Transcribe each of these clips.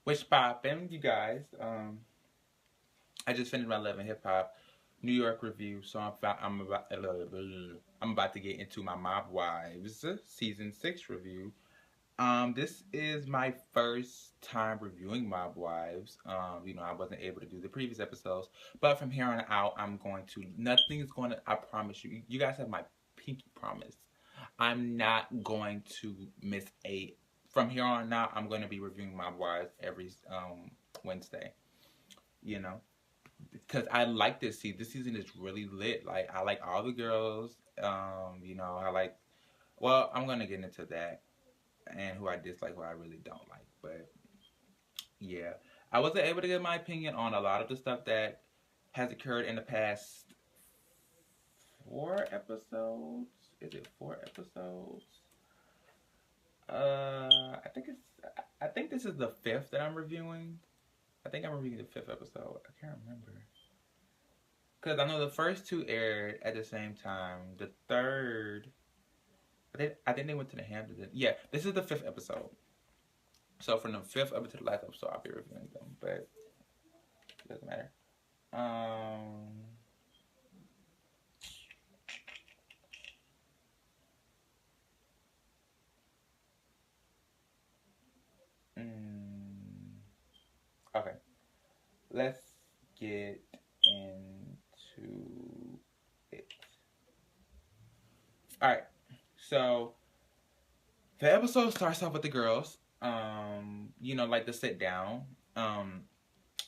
Which poppin', you guys? I just finished my Love and Hip Hop New York review, so I'm about to get into my Mob Wives season 6 review. This is my first time reviewing Mob Wives. I wasn't able to do the previous episodes, but from here on out, I'm going to. Nothing's going to. I promise you. You guys have my pinky promise. I'm not going to miss a. From here on out, I'm going to be reviewing Mob Wives every Wednesday. You know, because I like this season. This season is really lit. Like I like all the girls. I like. Well, I'm gonna get into that and who I dislike, who I really don't like. But yeah, I wasn't able to get my opinion on a lot of the stuff that has occurred in the past 4 episodes. Is it 4 episodes? I think it's. I think this is the fifth that I'm reviewing. I think I'm reviewing the fifth episode. I can't remember. Because I know the first two aired at the same time. The third, I think they went to the Hamptons. Yeah, this is the fifth episode. So from the fifth up to the last episode, I'll be reviewing them. But it doesn't matter. Um, mm, okay, let's get into it. All right, so the episode starts off with the girls. Like the sit down.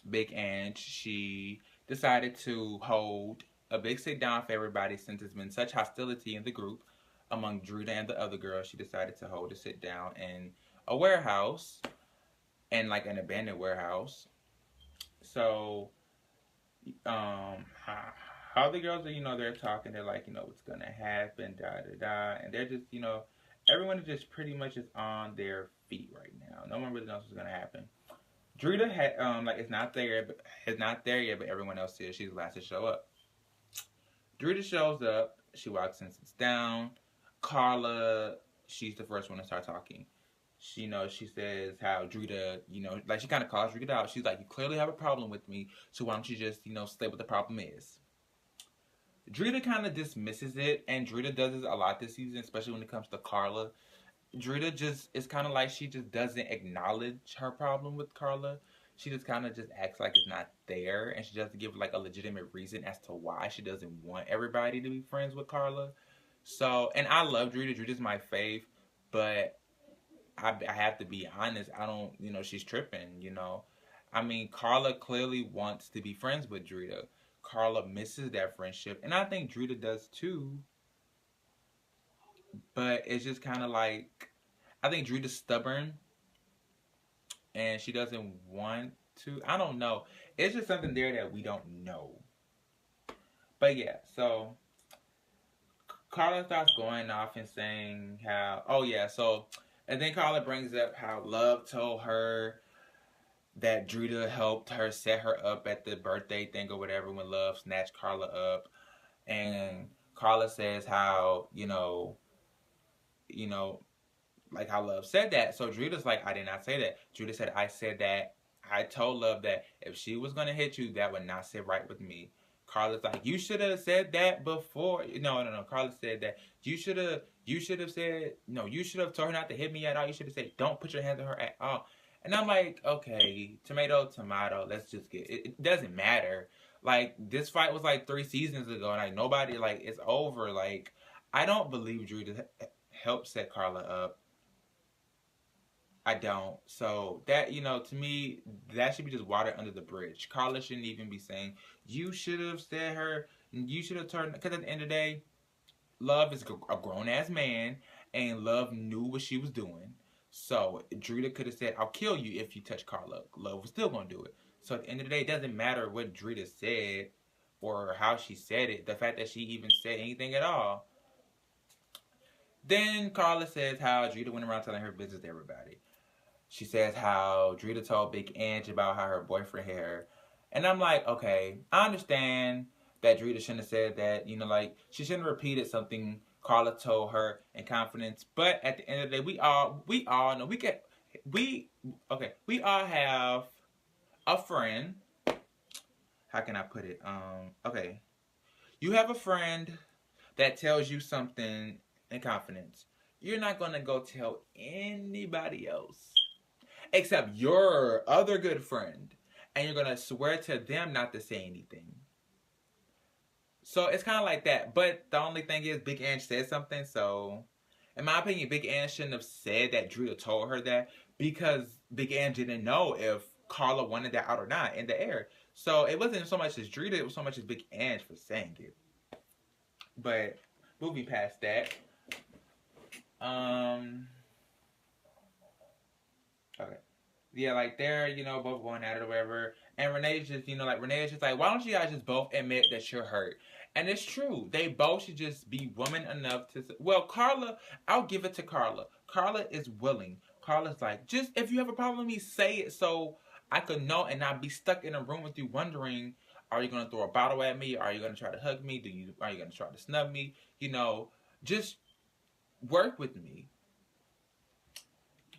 Big Ange, she decided to hold a big sit down for everybody since there's been such hostility in the group among Drita and the other girls. She decided to hold a sit down in a warehouse, and like an abandoned warehouse. So, how the girls are, they're talking, they're like, what's gonna happen, da da da, and they're just, everyone is just pretty much just on their feet right now. No one really knows what's gonna happen. Drita had it's not there yet, but everyone else is. She's the last to show up. Drita shows up. She walks in, sits down. Carla, she's the first one to start talking. She says how Drita, like she kind of calls Drita out. She's like, you clearly have a problem with me, so why don't you just, say what the problem is? Drita kind of dismisses it, and Drita does this a lot this season, especially when it comes to Carla. Drita just, it's kind of like she just doesn't acknowledge her problem with Carla. She just kind of just acts like it's not there, and she doesn't give like a legitimate reason as to why she doesn't want everybody to be friends with Carla. So, and I love Drita. Drita's my fave, but I have to be honest. I don't, she's tripping. I mean, Carla clearly wants to be friends with Drita. Carla misses that friendship, and I think Drita does too. But it's just kind of like, I think Drita's stubborn and she doesn't want to. I don't know. It's just something there that we don't know. But yeah, so Carla starts going off and saying how, oh yeah, so, and then Carla brings up how Love told her that Drita helped her set her up at the birthday thing or whatever when Love snatched Carla up. And Carla says how, you know, like how Love said that. So Drita's like, I did not say that. Drita said, I said that. I told Love that if she was gonna hit you, that would not sit right with me. Carla's like, you should have said that before. No, no, no. Carla said that you should have said, no, you should have told her not to hit me at all. You should have said, don't put your hands on her at all. And I'm like, okay, tomato, tomato. Let's just get it. It doesn't matter. Like this fight was like 3 seasons ago, and like nobody, like, it's over. Like I don't believe Drita helped set Carla up. I don't. So that, to me, that should be just water under the bridge. Carla shouldn't even be saying, you should have said her, you should have turned, because at the end of the day, Love is a grown ass man, and Love knew what she was doing. So Drita could have said, I'll kill you if you touch Carla. Love was still going to do it. So at the end of the day, it doesn't matter what Drita said or how she said it. The fact that she even said anything at all. Then Carla says how Drita went around telling her business to everybody. She says how Drita told Big Ange about how her boyfriend hit her. And I'm like, okay, I understand that Drita shouldn't have said that. Like, she shouldn't have repeated something Carla told her in confidence. But at the end of the day, we all know, we all have a friend. How can I put it? Okay. You have a friend that tells you something in confidence. You're not gonna go tell anybody else except your other good friend, and you're gonna swear to them not to say anything. So it's kind of like that. But the only thing is, Big Ange said something. So, in my opinion, Big Ange shouldn't have said that Drita told her that, because Big Ange didn't know if Carla wanted that out or not in the air. So it wasn't so much as Drita, it was so much as Big Ange for saying it. But moving past that, okay. Yeah, like they're, both going at it or whatever. And Renee's just, Renee's just like, why don't you guys just both admit that you're hurt? And it's true. They both should just be woman enough to, well, Carla, I'll give it to Carla. Carla is willing. Carla's like, just, if you have a problem with me, say it so I could know and not be stuck in a room with you wondering, are you going to throw a bottle at me? Are you going to try to hug me? Are you going to try to snub me? Just work with me.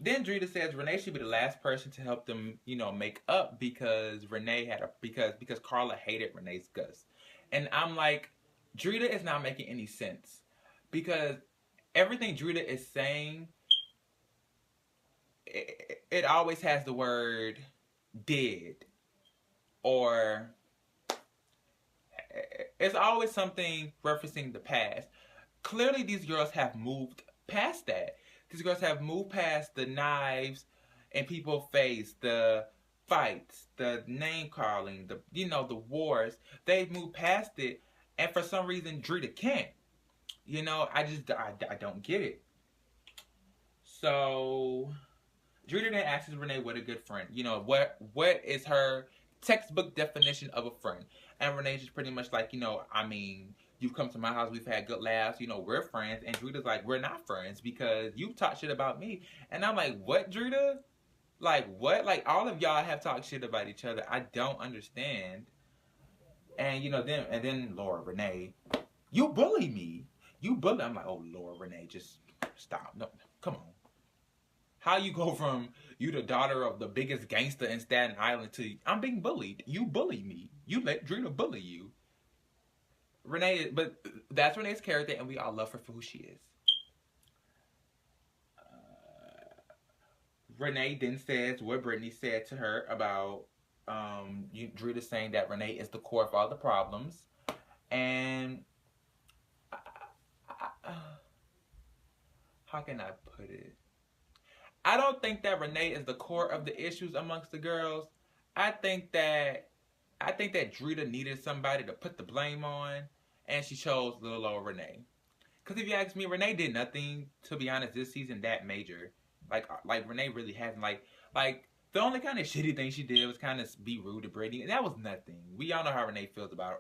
Then Drita says Renee should be the last person to help them, make up, because because Carla hated Renee's guts. And I'm like, Drita is not making any sense, because everything Drita is saying, it always has the word did, or it's always something referencing the past. Clearly these girls have moved past that. These girls have moved past the knives in people's face, the fights, the name calling, the wars. They've moved past it, and for some reason Drita can't. I don't get it. So Drita then asks Renee what a good friend. What is her textbook definition of a friend? And Renee's just pretty much like, you've come to my house, we've had good laughs, we're friends. And Drita's like, we're not friends because you've talked shit about me. And I'm like, what, Drita? Like, what? Like, all of y'all have talked shit about each other. I don't understand. And, then Laura Renee, you bully me. I'm like, oh, Laura Renee, just stop. No, come on. How you go from you the daughter of the biggest gangster in Staten Island to I'm being bullied? You bully me. You let Drita bully you. Renee, but that's Renee's character, and we all love her for who she is. Renee then says what Brittany said to her about Drita saying that Renee is the core of all the problems. And how can I put it? I don't think that Renee is the core of the issues amongst the girls. I think that Drita needed somebody to put the blame on, and she chose little old Renee. Because if you ask me, Renee did nothing, to be honest, this season that major. Like Renee really hasn't, like the only kind of shitty thing she did was kind of be rude to Brittany, and that was nothing. We all know how Renee feels about,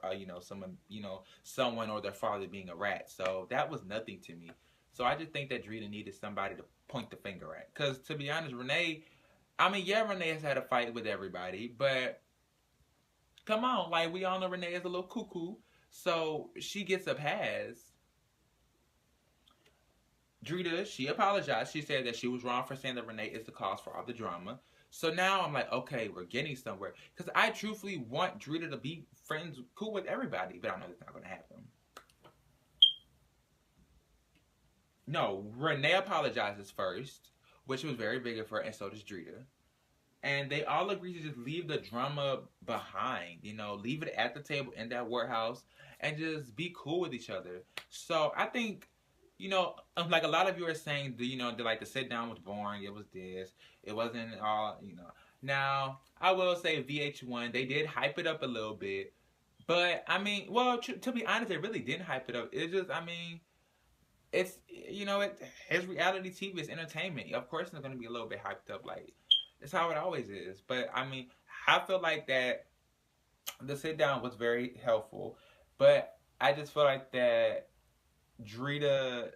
someone or their father being a rat. So that was nothing to me. So I just think that Drita needed somebody to point the finger at. Because to be honest, Renee has had a fight with everybody, but come on, like we all know Renee is a little cuckoo, so she gets a pass. Drita, she apologized. She said that she was wrong for saying that Renee is the cause for all the drama. So now I'm like, okay, we're getting somewhere. Because I truthfully want Drita to be friends, cool with everybody, but I know that's not going to happen. No, Renee apologizes first, which was very big of her, and so does Drita. And they all agree to just leave the drama behind, leave it at the table in that warehouse and just be cool with each other. So I think, like a lot of you are saying, the sit down was boring. It was this. It wasn't all, Now, I will say VH1, they did hype it up a little bit. But, to be honest, they really didn't hype it up. It's just, it's, it's reality TV, it's entertainment. Of course, it's going to be a little bit hyped up, like, it's how it always is. But, I feel like that the sit down was very helpful. But I just feel like that Drita,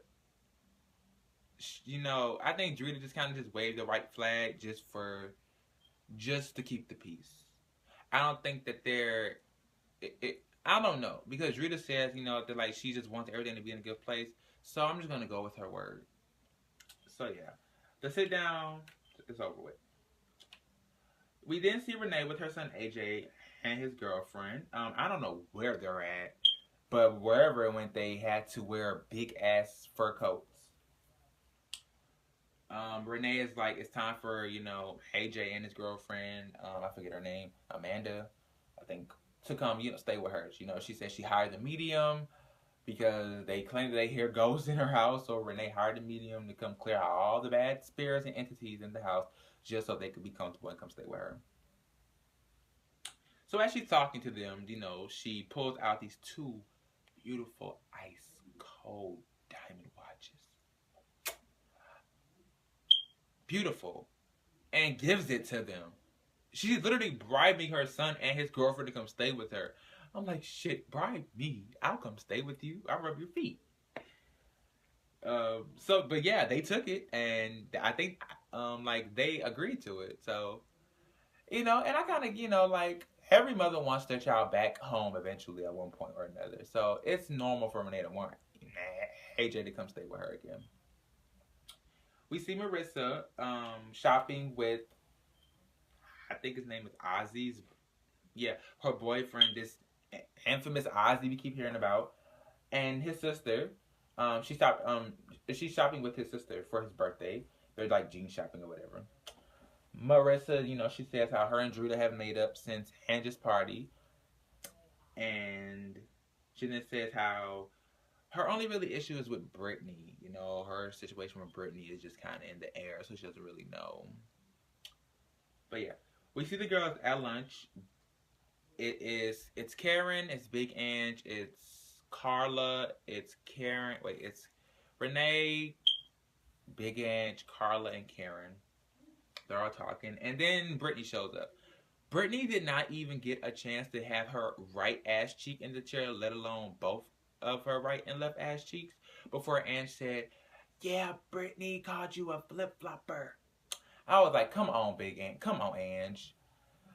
I think Drita just kind of just waved the white flag just to keep the peace. I don't think that I don't know. Because Drita says, that like she just wants everything to be in a good place. So I'm just going to go with her word. So yeah. The sit down, It's over with. We then see Renee with her son AJ and his girlfriend. I don't know where they're at, but wherever it went, they had to wear big ass fur coats. Renee is like, it's time for, AJ and his girlfriend, I forget her name, Amanda, I think, to come, stay with her. She said she hired the medium because they claim that they hear ghosts in her house. So Renee hired a medium to come clear out all the bad spirits and entities in the house just so they could be comfortable and come stay with her. So as she's talking to them, she pulls out these two beautiful ice cold diamond watches. Beautiful. And gives it to them. She's literally bribing her son and his girlfriend to come stay with her. I'm like, shit, bribe me. I'll come stay with you. I'll rub your feet. But yeah, they took it, and I think, they agreed to it. So, and I kind of, every mother wants their child back home eventually at one point or another. So it's normal for Renee to want AJ to come stay with her again. We see Marissa shopping with, I think his name is Ozzy's, her boyfriend, this infamous Ozzy we keep hearing about, and his sister. She's shopping with his sister for his birthday. They're like jean shopping or whatever. Marissa, she says how her and Drita have made up since Angie's party, and she then says how her only really issue is with Brittany. Her situation with Brittany is just kind of in the air, so she doesn't really know. But yeah, we see the girls at lunch. It's Karen, it's Big Ange, it's Carla, it's Karen. Wait, it's Renee, Big Ange, Carla, and Karen. They're all talking, and then Brittany shows up. Brittany did not even get a chance to have her right ass cheek in the chair, let alone both of her right and left ass cheeks, before Ange said, "Yeah, Brittany called you a flip-flopper." I was like, come on, Big Ange. Come on, Ange.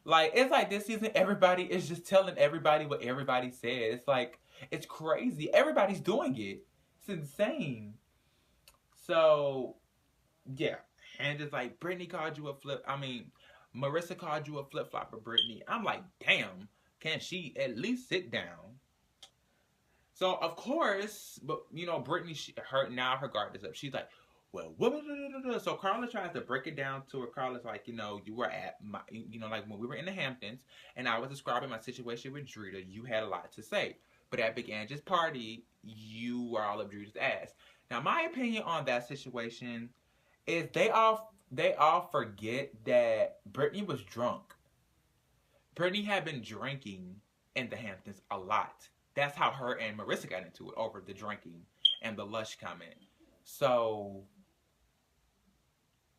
Like, it's like this season, everybody is just telling everybody what everybody said. It's like, it's crazy. Everybody's doing it. It's insane. So, yeah. And it's like, Brittany called you a Marissa called you a flip-flopper, Brittany. I'm like, damn, can she at least sit down? So, of course, but, Brittany, her guard is up. She's like, well, so Carla tries to break it down to her. Carla's like, you were at my, like when we were in the Hamptons and I was describing my situation with Drita, you had a lot to say. But at Big Angie's party, you were all up Drita's ass. Now, my opinion on that situation is they all forget that Brittany was drunk. Brittany had been drinking in the Hamptons a lot. That's how her and Marissa got into it, over the drinking and the lush comment. So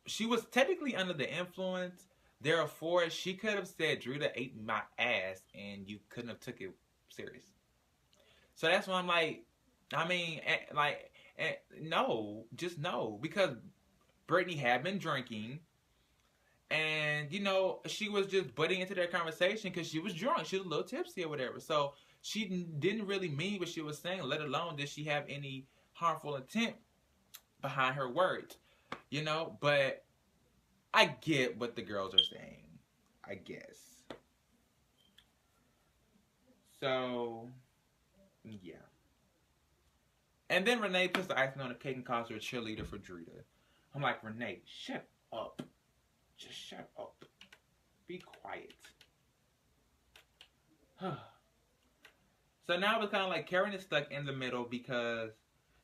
she was technically under the influence. Therefore, she could have said, Drita ate my ass, and you couldn't have took it serious. So that's why I'm like, no, just no. Because Brittany had been drinking, and, she was just butting into their conversation because she was drunk. She was a little tipsy or whatever. So she didn't really mean what she was saying, let alone did she have any harmful intent behind her words. But I get what the girls are saying, I guess. So, yeah. And then Renee puts the icing on the cake and calls her a cheerleader for Drita. I'm like, Renee, shut up. Just shut up. Be quiet. So now it's kind of like Karen is stuck in the middle because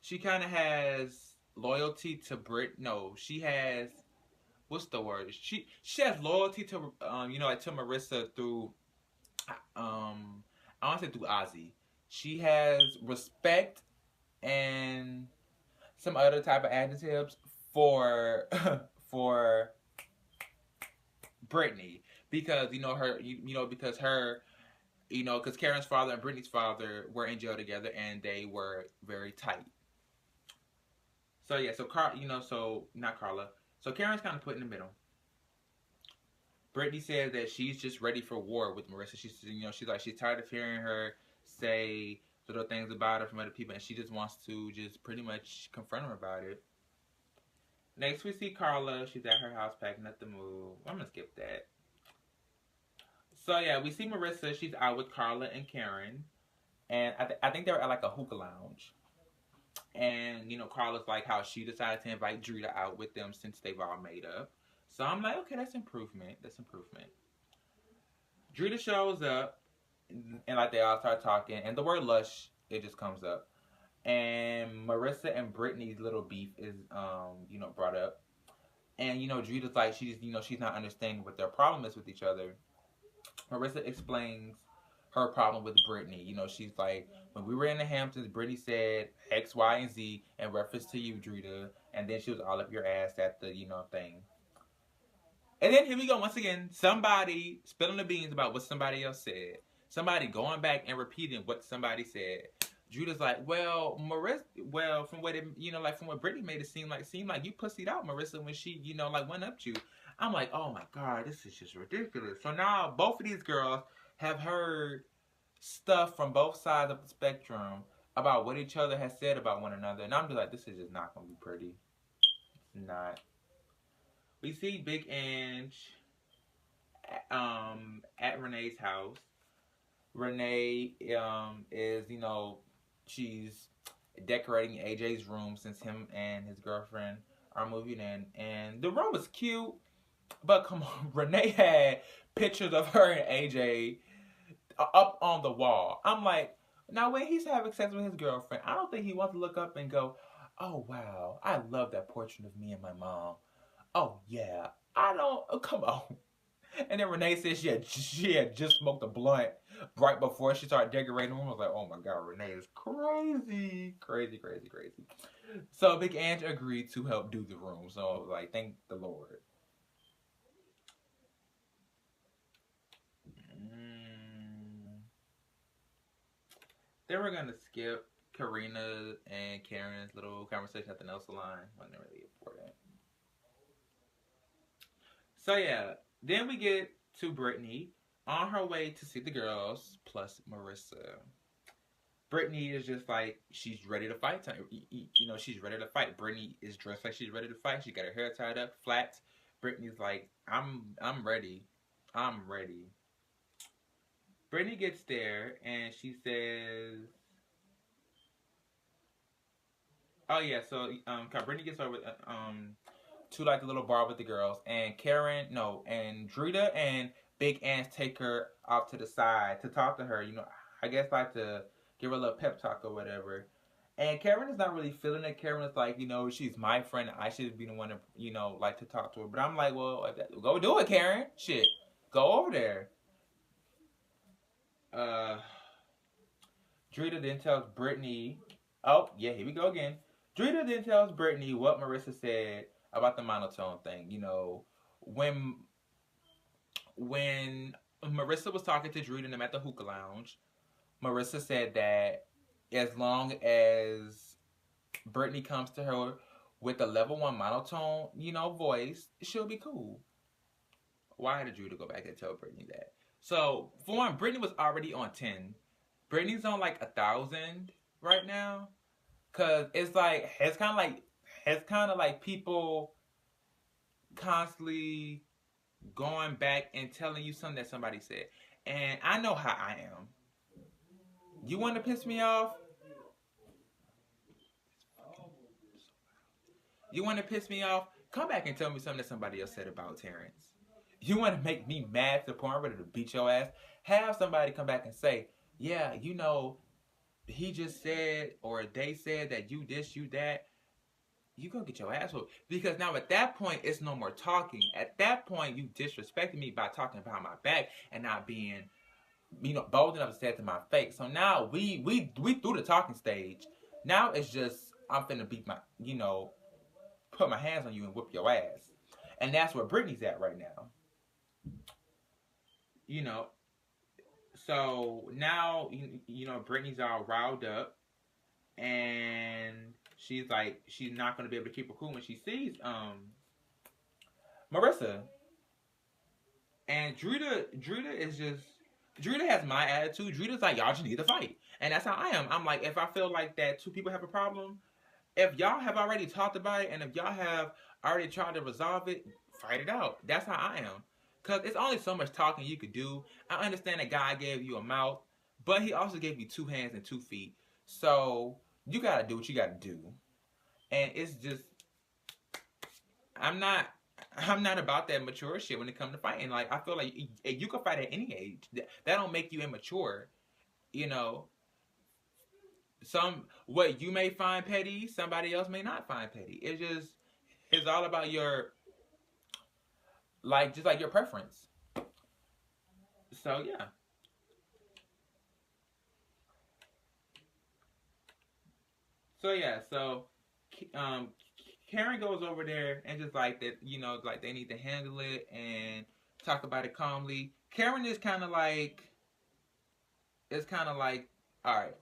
she kind of has loyalty to Brit. No, she has, what's the word? She has loyalty to to Marissa through I want to say through Ozzy. She has respect and some other type of adjectives for for Brittany because because her because Karen's father and Brittany's father were in jail together and they were very tight. So yeah, so not Carla. So Karen's kind of put in the middle. Brittany says that she's just ready for war with Marissa. She's tired of hearing her say little things about her from other people, and she just wants to just pretty much confront her about it. Next we see Carla. She's at her house packing up the move. I'm gonna skip that. So yeah, we see Marissa. She's out with Carla and Karen, and I think they were at like a hookah lounge. And Carla's like how she decided to invite Drita out with them since they've all made up. So I'm like, okay, that's improvement. That's improvement. Drita shows up, and like they all start talking, and the word lush it just comes up, and Marissa and Brittany's little beef is brought up, and Drita's like she's not understanding what their problem is with each other. Marissa explains her problem with Brittany. She's like, when we were in the Hamptons, Brittany said X, Y, and Z in reference to you, Drita, and then she was all up your ass at the thing. And then here we go once again. Somebody spilling the beans about what somebody else said. Somebody going back and repeating what somebody said. Drita's like, well, Marissa, from what from what Brittany made it seem like you pussied out Marissa when she, went up to you. I'm like, oh my God, this is just ridiculous. So now both of these girls have heard stuff from both sides of the spectrum about what each other has said about one another, and I'm just like, this is just not gonna be pretty. It's not. We see Big Ange at Renee's house. Renee is she's decorating AJ's room since him and his girlfriend are moving in, and the room is cute, but come on, Renee had pictures of her and AJ up on the wall. I'm like, now when he's having sex with his girlfriend, I don't think he wants to look up and go, oh wow, I love that portrait of me and my mom. Oh yeah, I don't. Oh, come on. And then Renee said she had just smoked a blunt right before she started decorating the room. I was like, oh my God, Renee is crazy, crazy, crazy, crazy. So Big Ange agreed to help do the room. So I was like, thank the Lord. Then we're gonna skip Karina and Karen's little conversation at the nail salon. Wasn't really important. So yeah, then we get to Brittany on her way to see the girls plus Marissa. Brittany is just like, she's ready to fight. She's ready to fight. Brittany is dressed like she's ready to fight. She got her hair tied up, flat. Brittany's like, I'm ready. I'm ready. Brittany gets there and she says, oh yeah, so Brittany gets over to like the little bar with the girls, and and Drita and Big Ange take her out to the side to talk to her. I guess like to give her a little pep talk or whatever. And Karen is not really feeling it. Karen is like, she's my friend. I should be the one to, like to talk to her. But I'm like, well, go do it, Karen. Shit, go over there. Drita then tells Brittany, oh yeah, here we go again. Drita then tells Brittany what Marissa said about the monotone thing. When Marissa was talking to Drita and them at the hookah lounge, Marissa said that as long as Brittany comes to her with a level 1 monotone, voice, she'll be cool. Why did Drita go back and tell Brittany that? So, for one, Brittany was already on 10. Brittany's on like 1,000 right now. Cause it's like, it's kind of like people constantly going back and telling you something that somebody said. And I know how I am. You want to piss me off? You want to piss me off? Come back and tell me something that somebody else said about Terrence. You want to make me mad to the point where I'm ready to beat your ass? Have somebody come back and say, yeah, he just said, or they said that you this, you that. You gonna get your ass whooped. Because now at that point, it's no more talking. At that point, you disrespected me by talking behind my back and not being, bold enough to say it to my face. So now we through the talking stage. Now it's just, I'm finna beat my, put my hands on you and whip your ass. And that's where Brittany's at right now. So now, Brittany's all riled up. And she's like, she's not going to be able to keep her cool when she sees Marissa. And Drita has my attitude. Drita's like, y'all just need to fight. And that's how I am. I'm like, if I feel like that two people have a problem, if y'all have already talked about it, and if y'all have already tried to resolve it, fight it out. That's how I am. Because it's only so much talking you could do. I understand that God gave you a mouth, but he also gave you 2 hands and 2 feet. So you got to do what you got to do. And it's just, I'm not I'm not about that mature shit when it comes to fighting. Like, I feel like you can fight at any age. That don't make you immature. You know, what you may find petty, somebody else may not find petty. It's all about your, like, just like your preference. So yeah. So um, Karen goes over there and just like that, like they need to handle it and talk about it calmly. Karen is kind of like, all right,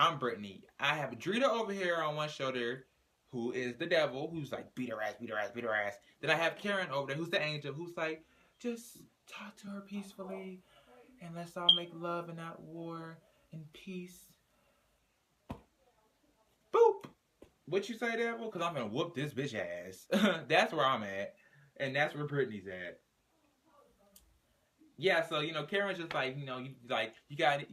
I'm Brittany. I have Drita over here on one shoulder, who is the devil, who's like, beat her ass, beat her ass, beat her ass. Then I have Karen over there, who's the angel, who's like, just talk to her peacefully, and let's all make love and not war and peace. Boop. What you say, devil? Because I'm gonna whoop this bitch ass. That's where I'm at, and that's where Brittany's at. Yeah, so Karen's just like, you guys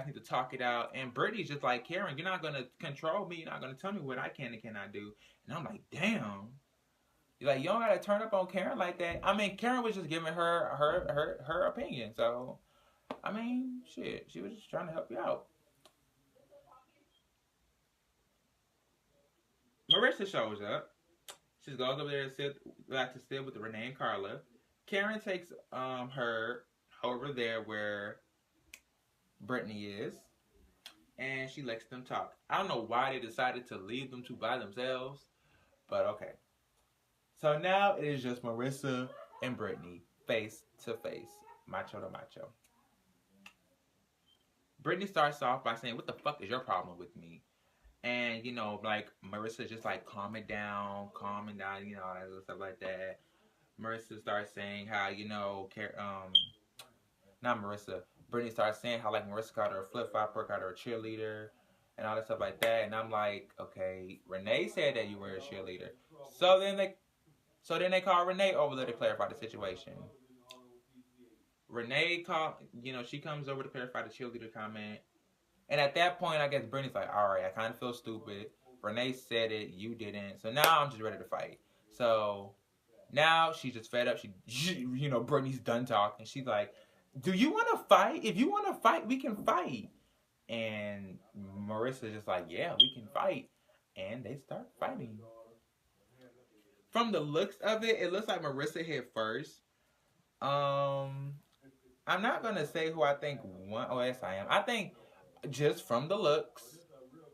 need to talk it out, and Brittany's just like, Karen, you're not gonna control me, you're not gonna tell me what I can and cannot do, and I'm like, damn, like, you don't gotta turn up on Karen like that. I mean, Karen was just giving her opinion, so I mean, shit, she was just trying to help you out. Marissa shows up. She goes over there and sit with Renee and Carla. Karen takes her over there where Brittany is, and she lets them talk. I don't know why they decided to leave them two by themselves, but okay. So now it is just Marissa and Brittany, face to face, macho to macho. Brittany starts off by saying, "What the fuck is your problem with me?" And like, Marissa just like, calming down, all that stuff like that. Marissa starts saying how, not Marissa, Brittany starts saying how, like, Marissa called her a flip flopper, called her a cheerleader, and all that stuff like that. And I'm like, okay, Renee said that you were a cheerleader. So then they call Renee over there to clarify the situation. Renee she comes over to clarify the cheerleader comment. And at that point, I guess Brittany's like, all right, I kind of feel stupid. Renee said it, you didn't. So now I'm just ready to fight. So now she's just fed up. Brittany's done talking. She's like, do you want to fight? If you want to fight, we can fight. And Marissa's just like, yeah, we can fight. And they start fighting. From the looks of it, it looks like Marissa hit first. I'm not going to say who I think won. Oh, yes, I am. I think just from the looks,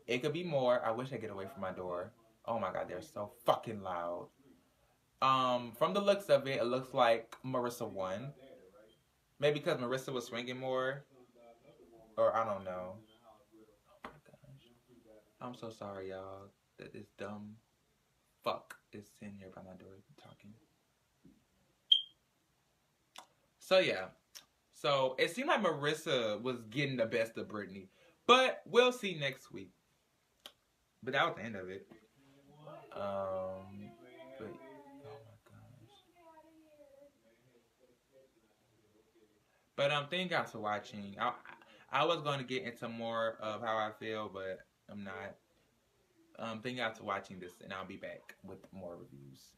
it could be more. I wish I get away from my door. Oh my god, they're so fucking loud. From the looks of it, it looks like Marissa won. Maybe because Marissa was swinging more, or I don't know. Oh my gosh, I'm so sorry, y'all, that this dumb fuck is sitting here by my door talking. So yeah, so it seemed like Marissa was getting the best of Brittany, but we'll see next week. But that was the end of it. But oh my gosh. But thank you guys for watching. I was going to get into more of how I feel, but I'm not. Thank you guys for watching this, and I'll be back with more reviews.